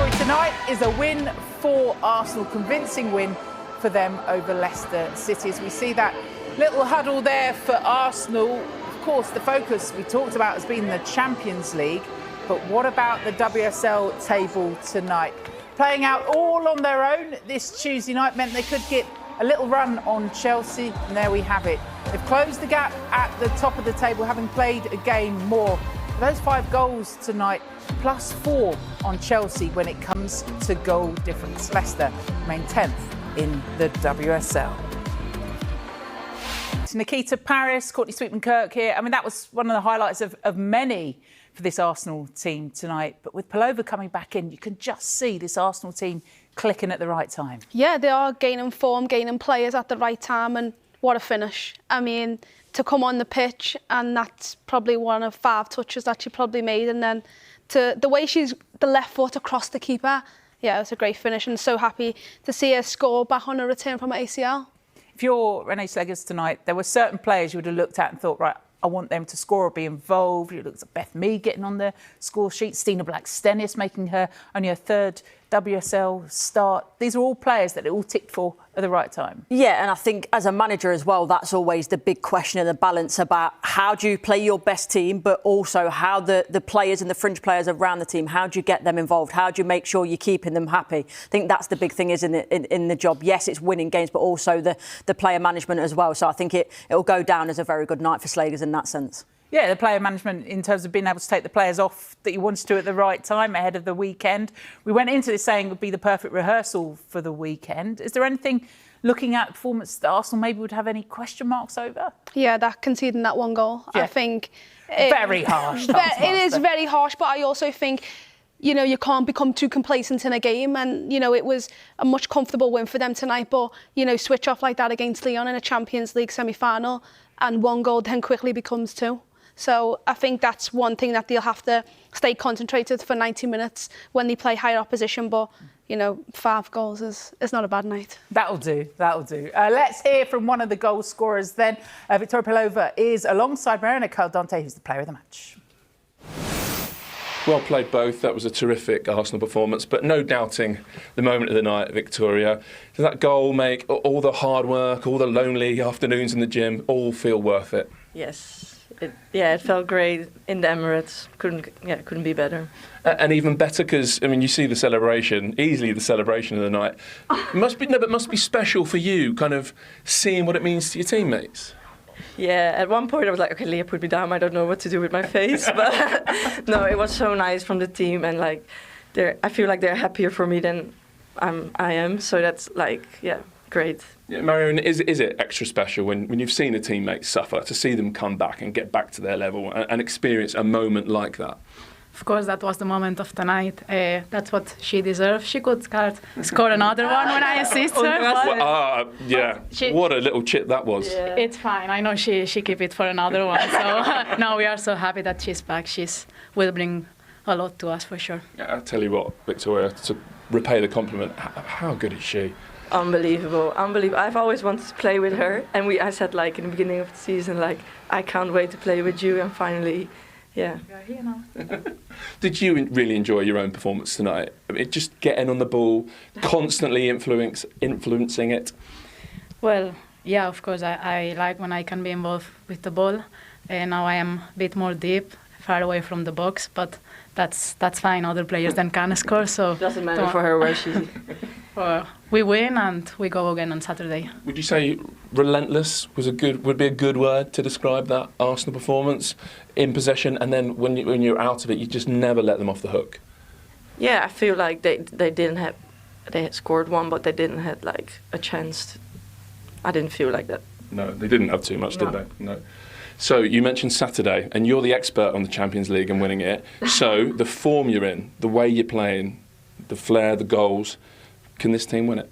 story tonight is a win for Arsenal, convincing win for them over Leicester City. As we see that little huddle there for Arsenal, of course the focus we talked about has been the Champions League, but what about the WSL table tonight? Playing out all on their own this Tuesday night meant they could get a little run on Chelsea, and there we have it. They've closed the gap at the top of the table, having played a game more. Those 5 goals tonight, +4 on Chelsea when it comes to goal difference. Leicester remain 10th in the WSL. It's Nikita Paris, Courtney Sweetman-Kirk here. I mean, that was one of the highlights of many for this Arsenal team tonight. But with Pelova coming back in, you can just see this Arsenal team clicking at the right time. Yeah, they are gaining form, gaining players at the right time, and what a finish. I mean, to come on the pitch, and that's probably one of 5 touches that she probably made, and then to the way she's the left foot across the keeper, yeah, it's a great finish, and so happy to see her score back on her return from her ACL. If you're Renée Slegers tonight, there were certain players you would have looked at and thought, right, I want them to score or be involved. You looked at Beth Mead getting on the score sheet, Stina Blackstenius making her only her 3rd WSL start. These are all players that it all ticked for at the right time. Yeah, and I think as a manager as well, that's always the big question and the balance about how do you play your best team, but also how the players and the fringe players around the team, how do you get them involved? How do you make sure you're keeping them happy? I think that's the big thing is in the job. Yes, it's winning games, but also the player management as well. So I think it'll go down as a very good night for Slegers in that sense. Yeah, the player management in terms of being able to take the players off that you wanted to at the right time ahead of the weekend. We went into this saying it would be the perfect rehearsal for the weekend. Is there anything, looking at performance that Arsenal maybe would have any question marks over? Yeah, that conceding that 1 goal, yeah. I think... Very harsh. It is very harsh, but I also think, you know, you can't become too complacent in a game, and, you know, it was a much comfortable win for them tonight, but, you know, switch off like that against Lyon in a Champions League semi-final, and 1 goal then quickly becomes 2. So I think that's one thing that they'll have to stay concentrated for 90 minutes when they play higher opposition. But, you know, 5 goals is not a bad night. That'll do. Let's hear from one of the goal scorers then. Victoria Pelova is alongside Marina Caldante, who's the player of the match. Well played both. That was a terrific Arsenal performance, but no doubting the moment of the night, Victoria. Does that goal make all the hard work, all the lonely afternoons in the gym, all feel worth it? Yes. It felt great in the Emirates. Couldn't be better. And even better because, I mean, you see the celebration, easily the celebration of the night. It must be special for you, kind of seeing what it means to your teammates. Yeah, at one point I was like, okay, Leah, put me down. I don't know what to do with my face. But no, it was so nice from the team, and like, I feel like they're happier for me than I am. So that's like, yeah, great. Yeah, Marion, is it extra special when you've seen a teammate suffer to see them come back and get back to their level and experience a moment like that? Of course, that was the moment of the night. That's what she deserved. She could score another one when I assist her. What a little chip that was. Yeah. It's fine. I know she keep it for another one. So now we are so happy that she's back. Will bring a lot to us for sure. Yeah, I'll tell you what, Victoria, to repay the compliment, how good is she? Unbelievable. I've always wanted to play with her, and I said like in the beginning of the season, like I can't wait to play with you, and finally, yeah. We are here now. Did you really enjoy your own performance tonight? I mean, just getting on the ball, constantly influencing it? Well, yeah, of course. I like when I can be involved with the ball, and now I am a bit more deep, far away from the box, but that's fine. Other players then can score, so doesn't matter for her where she. We win and we go again on Saturday. Would you say relentless would be a good word to describe that Arsenal performance in possession, and then when you're out of it, you just never let them off the hook? Yeah, I feel like they had scored 1, but they didn't have like a chance. I didn't feel like that. No, they didn't have too much, did they? No. So you mentioned Saturday, and you're the expert on the Champions League and winning it. So the form you're in, the way you're playing, the flair, the goals. Can this team win it?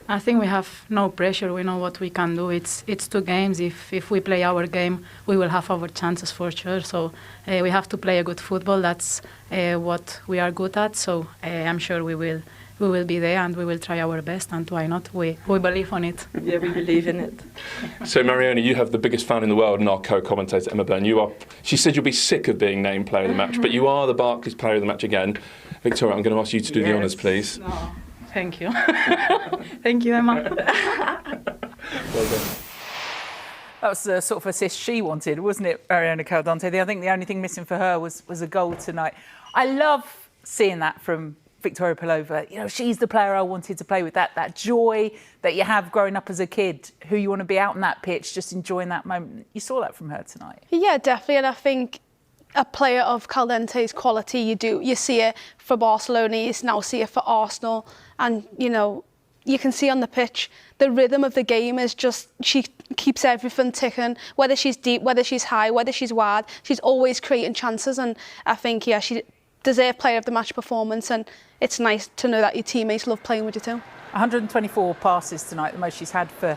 I think we have no pressure. We know what we can do. It's 2 games. If we play our game, we will have our chances for sure. So we have to play a good football. That's what we are good at. So I'm sure we will be there and we will try our best. And why not? We believe on it. Yeah, we believe in it. So Mariona, you have the biggest fan in the world, and our co-commentator Emma Byrne. She said you'll be sick of being named Player of the Match, but you are the Barclays Player of the Match again. Victoria, I'm going to ask you to do the honours, please. No. Thank you. Thank you, Emma. Well done. That was the sort of assist she wanted, wasn't it, Mariona Caldante? I think the only thing missing for her was a goal tonight. I love seeing that from Victoria Pelova. You know, she's the player I wanted to play with. That joy that you have growing up as a kid, who you want to be out on that pitch, just enjoying that moment. You saw that from her tonight. Yeah, definitely. And I think a player of Caldente's quality, you see it for Barcelona, you now see it for Arsenal, and you can see on the pitch the rhythm of the game is just, she keeps everything ticking, whether she's deep, whether she's high, whether she's wide, she's always creating chances. And I think she deserved Player of the Match performance, and it's nice to know that your teammates love playing with you too. 124 passes tonight, the most she's had for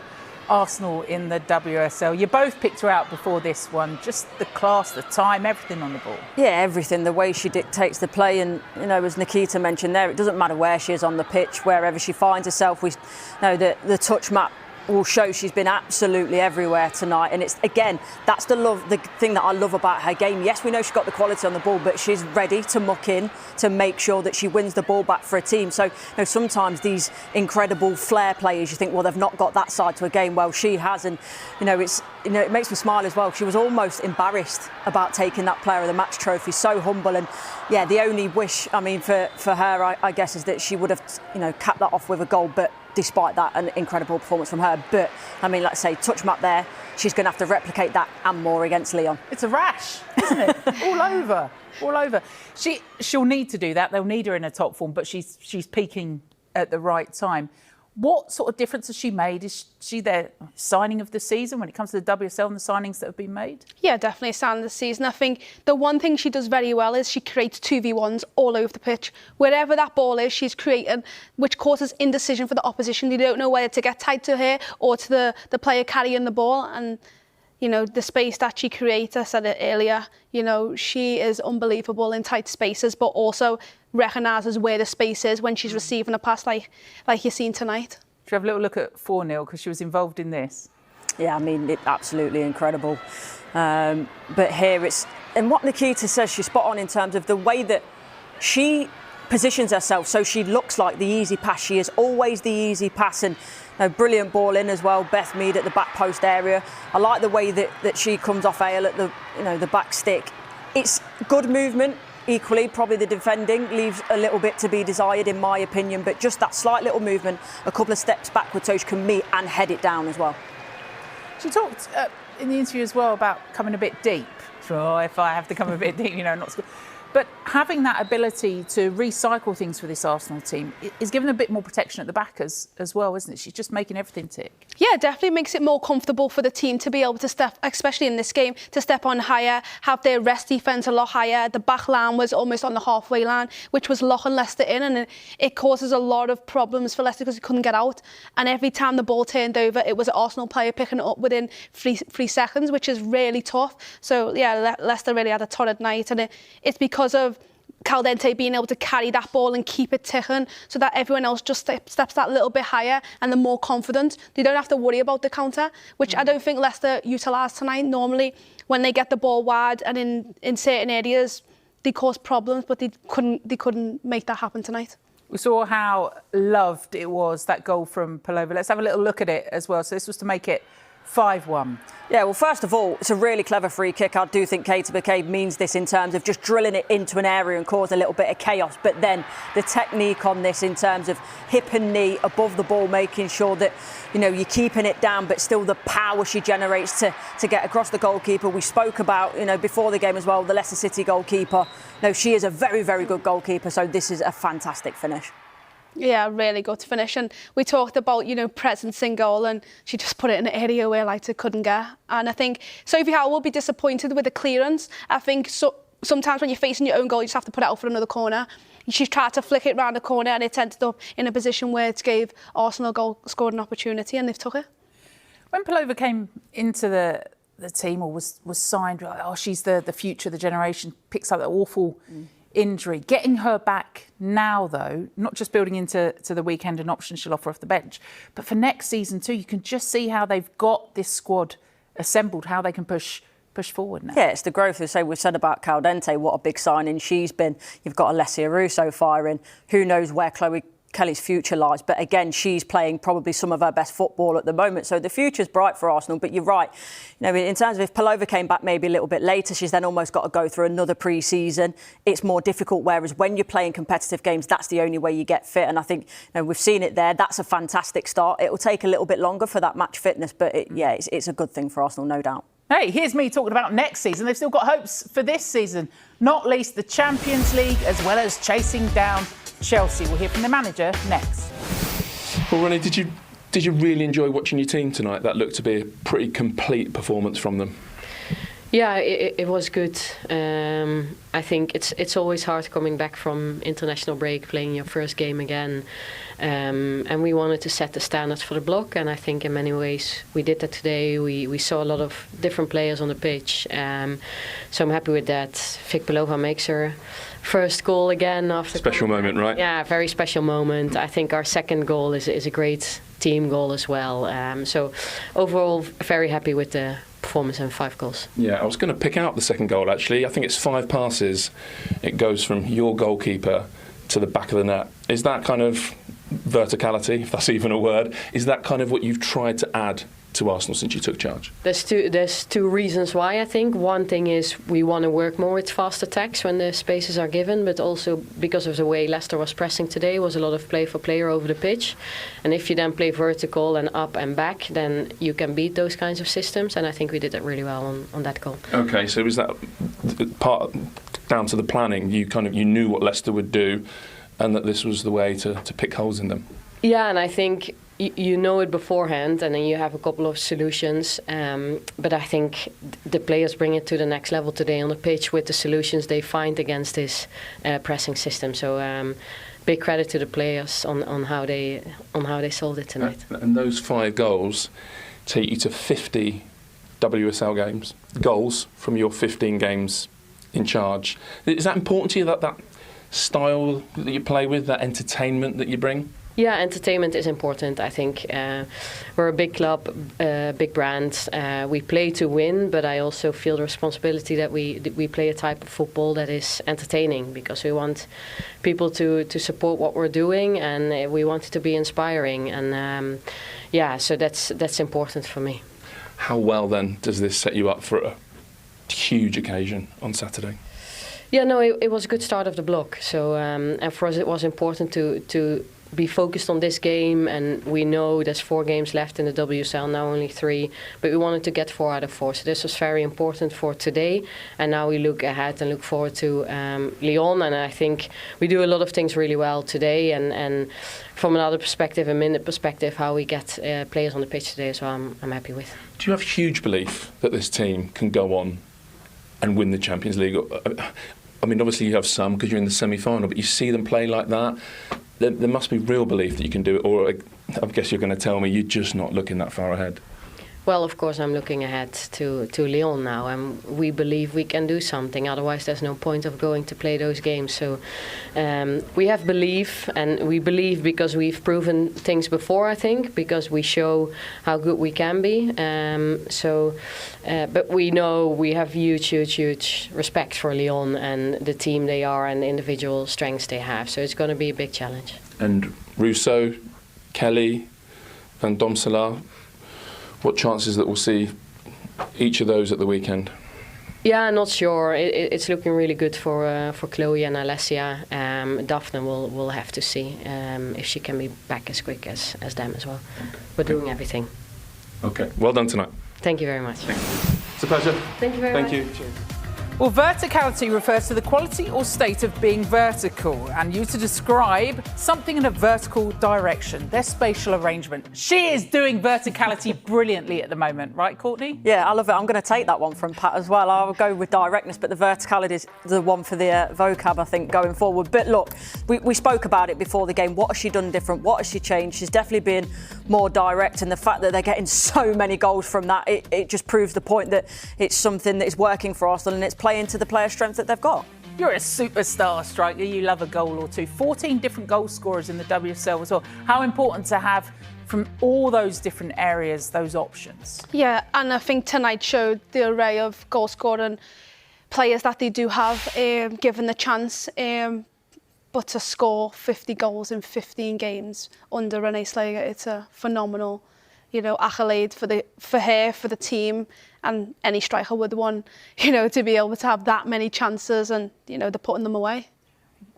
Arsenal in the WSL. You both picked her out before this one. Just the class, the time, everything on the ball. Yeah, everything. The way she dictates the play, and as Nikita mentioned there, it doesn't matter where she is on the pitch, wherever she finds herself. We know that the touch map will show she's been absolutely everywhere tonight, and it's, again, that's the thing that I love about her game. Yes, we know she's got the quality on the ball, but she's ready to muck in to make sure that she wins the ball back for a team. So sometimes these incredible flair players, you think, well, they've not got that side to a game. Well, she has, and it makes me smile as well. She was almost embarrassed about taking that Player of the Match trophy, so humble. And yeah, the only wish, for her, I guess, is that she would have capped that off with a goal. But despite that, an incredible performance from her. But like I say, touch map there, she's going to have to replicate that and more against Lyon. It's a rash, isn't it? all over. She'll need to do that. They'll need her in her top form, but she's peaking at the right time. What sort of difference has she made? Is she their signing of the season when it comes to the WSL and the signings that have been made? Yeah, definitely a signing of the season. I think the one thing she does very well is she creates 2v1s all over the pitch. Wherever that ball is, she's creating, which causes indecision for the opposition. They don't know whether to get tight to her or to the player carrying the ball. And the space that she creates, I said it earlier, she is unbelievable in tight spaces, but also recognises where the space is when she's receiving a pass like you've seen tonight. Should we have a little look at 4-0 because she was involved in this? Yeah, it's absolutely incredible. But here and what Nikita says, she's spot on in terms of the way that she positions herself, so she looks like the easy pass. She is always the easy pass, and a brilliant ball in as well. Beth Mead at the back post area. I like the way that she comes off Ale at the back stick. It's good movement. Equally, probably the defending leaves a little bit to be desired, in my opinion, but just that slight little movement, a couple of steps backwards so she can meet and head it down as well. She talked in the interview as well about coming a bit deep. So if I have to come a bit deep, not so good. But having that ability to recycle things for this Arsenal team is giving a bit more protection at the back as well, isn't it? She's just making everything tick. Yeah, definitely makes it more comfortable for the team to be able to step, especially in this game, to step on higher, have their rest defence a lot higher. The back line was almost on the halfway line, which was locking Leicester in, and it causes a lot of problems for Leicester because they couldn't get out. And every time the ball turned over, it was an Arsenal player picking it up within three seconds, which is really tough. So yeah, Leicester really had a torrid night, and it's because of Caldente being able to carry that ball and keep it ticking so that everyone else just steps that little bit higher and they're more confident. They don't have to worry about the counter, which I don't think Leicester utilised tonight. Normally, when they get the ball wide and in certain areas, they cause problems, but they couldn't make that happen tonight. We saw how loved it was, that goal from Pelova. Let's have a little look at it as well. So this was to make it 5-1. Yeah, well, first of all, it's a really clever free kick. I do think Katie McCabe means this in terms of just drilling it into an area and cause a little bit of chaos. But then the technique on this in terms of hip and knee above the ball, making sure that, you're keeping it down, but still the power she generates to get across the goalkeeper. We spoke about, before the game as well, the Leicester City goalkeeper. She is a very, very good goalkeeper. So this is a fantastic finish. Yeah, really good finish. And we talked about, presence in goal, and she just put it in an area where Leicester couldn't get. And I think Sophie Howell will be disappointed with the clearance. I think sometimes when you're facing your own goal, you just have to put it out for another corner. she tried to flick it round the corner and it ended up in a position where it gave Arsenal goal scored an opportunity and they've took it. When Pelova came into the team or was signed, oh, she's the future, the generation, picks up that awful injury. Getting her back now, though, not just building into the weekend and options she'll offer off the bench, but for next season too, you can just see how they've got this squad assembled, how they can push forward now. Yeah, it's the growth. We've said about Caldente, what a big signing she's been. You've got Alessia Russo firing. Who knows where Chloe Kelly's future lies, but again, she's playing probably some of her best football at the moment. So the future's bright for Arsenal. But you're right, in terms of if Pelova came back maybe a little bit later, she's then almost got to go through another pre-season. It's more difficult. Whereas when you're playing competitive games, that's the only way you get fit. And I think we've seen it there. That's a fantastic start. It will take a little bit longer for that match fitness, but it's a good thing for Arsenal, no doubt. Hey, here's me talking about next season. They've still got hopes for this season, not least the Champions League, as well as chasing down Chelsea. We'll hear from the manager next. Well, Renée, did you really enjoy watching your team tonight? That looked to be a pretty complete performance from them. Yeah, it was good. I think it's always hard coming back from international break, playing your first game again. And we wanted to set the standards for the block, and I think in many ways we did that today. We saw a lot of different players on the pitch, so I'm happy with that. Vic Pelova makes her first goal again after special moment, right? Yeah, very special moment. I think our second goal is a great team goal as well. So overall, very happy with the performance and 5 goals. Yeah, I was going to pick out the second goal actually. I think it's 5 passes. It goes from your goalkeeper to the back of the net. Is that kind of verticality, if that's even a word, is that kind of what you've tried to add to Arsenal since you took charge? There's two reasons why, I think. One thing is we want to work more with fast attacks when the spaces are given, but also because of the way Leicester was pressing today, was a lot of play for player over the pitch. And if you then play vertical and up and back, then you can beat those kinds of systems, and I think we did that really well on that goal. Okay, so is that part down to the planning? You knew what Leicester would do, and that this was the way to pick holes in them? Yeah, and I think you know it beforehand, and then you have a couple of solutions. But I think the players bring it to the next level today on the pitch with the solutions they find against this pressing system. So big credit to the players on how they solved it tonight. And those 5 goals take you to 50 WSL goals from your 15 games in charge. Is that important to you, that style that you play with, that entertainment that you bring? Yeah, entertainment is important. I think we're a big club, big brand. We play to win, but I also feel the responsibility that we play a type of football that is entertaining, because we want people to support what we're doing, and we want it to be inspiring. And so that's important for me. How well then does this set you up for a huge occasion on Saturday? Yeah, no, it was a good start of the block. So and for us it was important to be focused on this game, and we know there's 4 games left in the WSL, now only 3, but we wanted to get 4 out of 4. So this was very important for today, and now we look ahead and look forward to Lyon, and I think we do a lot of things really well today, and from another perspective, a minute perspective, how we get players on the pitch today as well, I'm happy with. Do you have huge belief that this team can go on and win the Champions League? I mean, obviously you have some because you're in the semi-final, but you see them play like that, there must be real belief that you can do it, or I guess you're going to tell me you're just not looking that far ahead. Well, of course, I'm looking ahead to Lyon now, and we believe we can do something. Otherwise, there's no point of going to play those games. So we have belief, and we believe because we've proven things before, I think, because we show how good we can be. But we know we have huge respect for Lyon and the team they are and the individual strengths they have. So it's going to be a big challenge. And Russo, Kelly, and Domsela, what chances that we'll see each of those at the weekend? Yeah, not sure. It's looking really good for Chloe and Alessia. Daphne will have to see if she can be back as quick as them as well. We're doing everything. Okay, well done tonight. Thank you very much. Thank you. It's a pleasure. Thank you very much. Thank you. Cheers. Well, verticality refers to the quality or state of being vertical and used to describe something in a vertical direction, their spatial arrangement. She is doing verticality brilliantly at the moment, right, Courtney? Yeah, I love it. I'm going to take that one from Pat as well. I'll go with directness, but the verticality is the one for the vocab, I think, going forward. But look, we spoke about it before the game. What has she done different? What has she changed? She's definitely been more direct, and the fact that they're getting so many goals from that, it just proves the point that it's something that is working for Arsenal and it's playing to the player strength that they've got. You're a superstar striker. You love a goal or two. 14 different goal scorers in the WSL as well. How important to have from all those different areas, those options. Yeah, and I think tonight showed the array of goal scoring players that they do have, given the chance. But to score 50 goals in 15 games under Renée Slegers, it's a phenomenal, accolade for her, for the team, and any striker would want, to be able to have that many chances and, they're putting them away.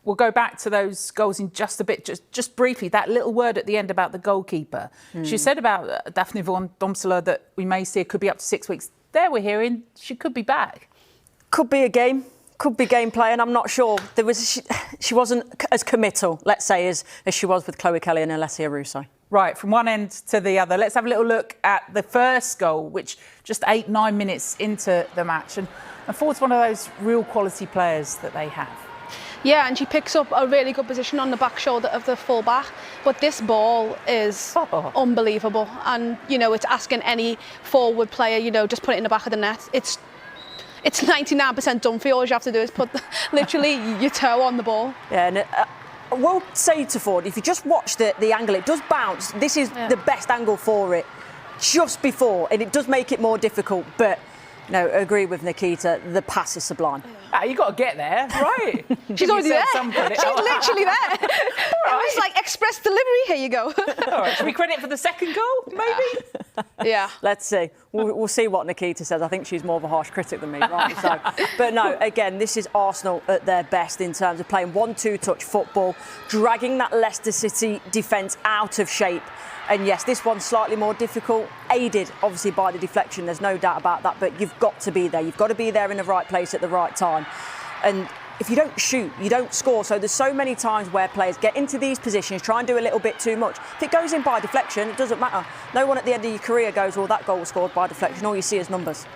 We'll go back to those goals in just a bit, just briefly. That little word at the end about the goalkeeper. She said about Daphne Vaughan Domsela that we may see it could be up to 6 weeks. There we're hearing she could be back. Could be a game. Could be gameplay, and I'm not sure. She wasn't as committal, let's say, as she was with Chloe Kelly and Alessia Russo. Right, from one end to the other. Let's have a little look at the first goal, which just 8-9 minutes into the match. And Foord's one of those real quality players that they have. Yeah, and she picks up a really good position on the back shoulder of the full-back. But this ball is unbelievable. And, it's asking any forward player, just put it in the back of the net. It's 99% done for you. All you have to do is put literally your toe on the ball. Yeah, and I will say to Foord, if you just watch the angle, it does bounce. This is the best angle for it, just before, and it does make it more difficult. But no, I agree with Nikita. The pass is sublime. You got to get there, right? She's already there. She's literally there. It was like express delivery. Here you go. All right, should we credit for the second goal, maybe? Yeah. Let's see. We'll see what Nikita says. I think she's more of a harsh critic than me, right? So, but no, again, this is Arsenal at their best in terms of playing 1-2 touch football, dragging that Leicester City defence out of shape. And yes, this one's slightly more difficult, aided obviously by the deflection, there's no doubt about that, but you've got to be there. You've got to be there in the right place at the right time. And if you don't shoot, you don't score. So there's so many times where players get into these positions, try and do a little bit too much. If it goes in by deflection, it doesn't matter. No one at the end of your career goes, well, that goal was scored by deflection. All you see is numbers.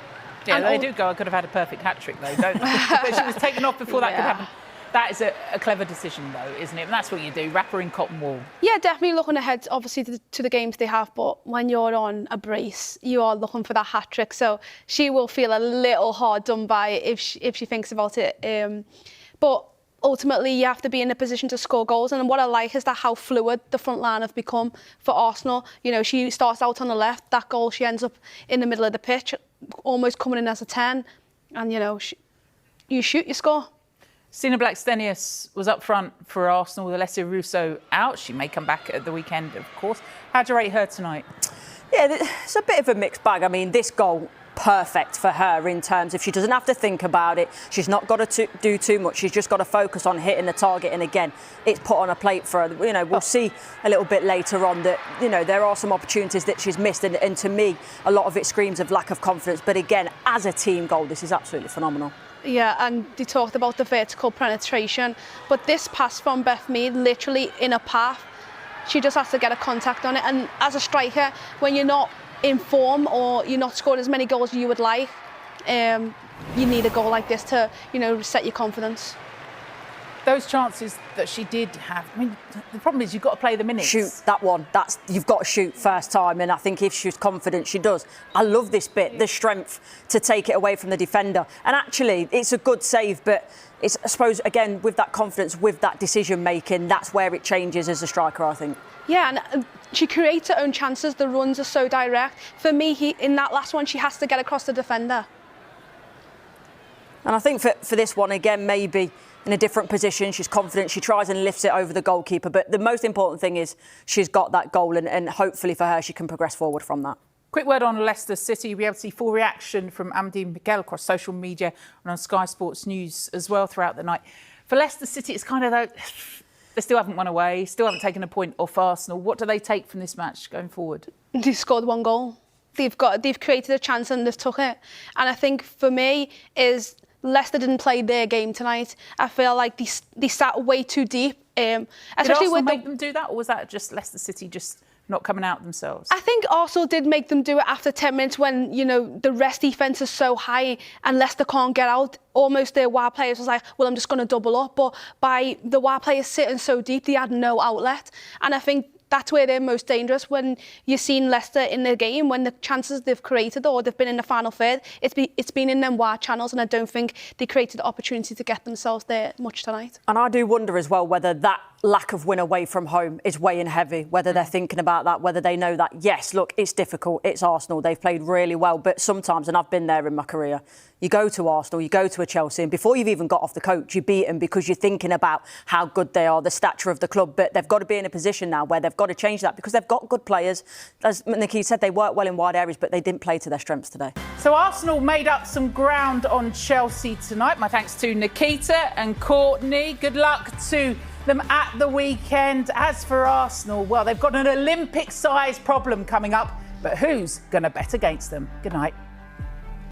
Yeah, they do go, I could have had a perfect hat-trick, though, don't they? But she was taken off before that could happen. That is a clever decision, though, isn't it? And that's what you do, wrap her in cotton wool. Yeah, definitely looking ahead, obviously, to the games they have. But when you're on a brace, you are looking for that hat-trick. So she will feel a little hard done by if she thinks about it. But ultimately, you have to be in a position to score goals. And what I like is that how fluid the front line have become for Arsenal. She starts out on the left. That goal, she ends up in the middle of the pitch, almost coming in as a 10. And, you shoot, you score. Stina Blackstenius was up front for Arsenal with Alessia Russo out. She may come back at the weekend, of course. How'd you rate her tonight? Yeah, it's a bit of a mixed bag. I mean, this goal, perfect for her in terms of she doesn't have to think about it. She's not got to do too much. She's just got to focus on hitting the target. And again, it's put on a plate for her. We'll see a little bit later on that, there are some opportunities that she's missed. And to me, a lot of it screams of lack of confidence. But again, as a team goal, this is absolutely phenomenal. Yeah, and they talked about the vertical penetration, but this pass from Beth Mead, literally in a path, she just has to get a contact on it. And as a striker, when you're not in form or you're not scoring as many goals as you would like, you need a goal like this to, reset your confidence. Those chances that she did have, I mean, the problem is you've got to play the minutes. Shoot that one. You've got to shoot first time, and I think if she's confident, she does. I love this bit, the strength to take it away from the defender. And actually, it's a good save, but it's, I suppose, again, with that confidence, with that decision-making, that's where it changes as a striker, I think. Yeah, and she creates her own chances. The runs are so direct. For me, in that last one, she has to get across the defender. And I think for this one, again, maybe in a different position, she's confident, she tries and lifts it over the goalkeeper. But the most important thing is she's got that goal, and hopefully for her, she can progress forward from that. Quick word on Leicester City. You'll be able to see full reaction from Amandine Miguel across social media and on Sky Sports News as well throughout the night. For Leicester City, it's kind of though, they still haven't won away, still haven't taken a point off Arsenal. What do they take from this match going forward? They've scored one goal. They've created a chance and they've took it. And I think for me is Leicester didn't play their game tonight. I feel like they sat way too deep. Did Arsenal make them do that, or was that just Leicester City just not coming out themselves? I think Arsenal did make them do it after 10 minutes when, you know, the rest defence is so high and Leicester can't get out. Almost their wide players was like, well, I'm just going to double up. But by the wide players sitting so deep, they had no outlet. And I think that's where they're most dangerous. When you've seen Leicester in the game, when the chances they've created or they've been in the final third, it's been in them wide channels, and I don't think they created the opportunity to get themselves there much tonight. And I do wonder as well whether that lack of win away from home is weighing heavy, whether they're thinking about that, whether they know that, yes, look, it's difficult, it's Arsenal, they've played really well, but sometimes, and I've been there in my career, you go to Arsenal, you go to a Chelsea, and before you've even got off the coach, you beat them because you're thinking about how good they are, the stature of the club, but they've got to be in a position now where they've got to change that because they've got good players. As Nikki said, they work well in wide areas, but they didn't play to their strengths today. So Arsenal made up some ground on Chelsea tonight. My thanks to Nikita and Courtney. Good luck to them at the weekend. As for Arsenal, well, they've got an Olympic-sized problem coming up, but who's going to bet against them? Good night.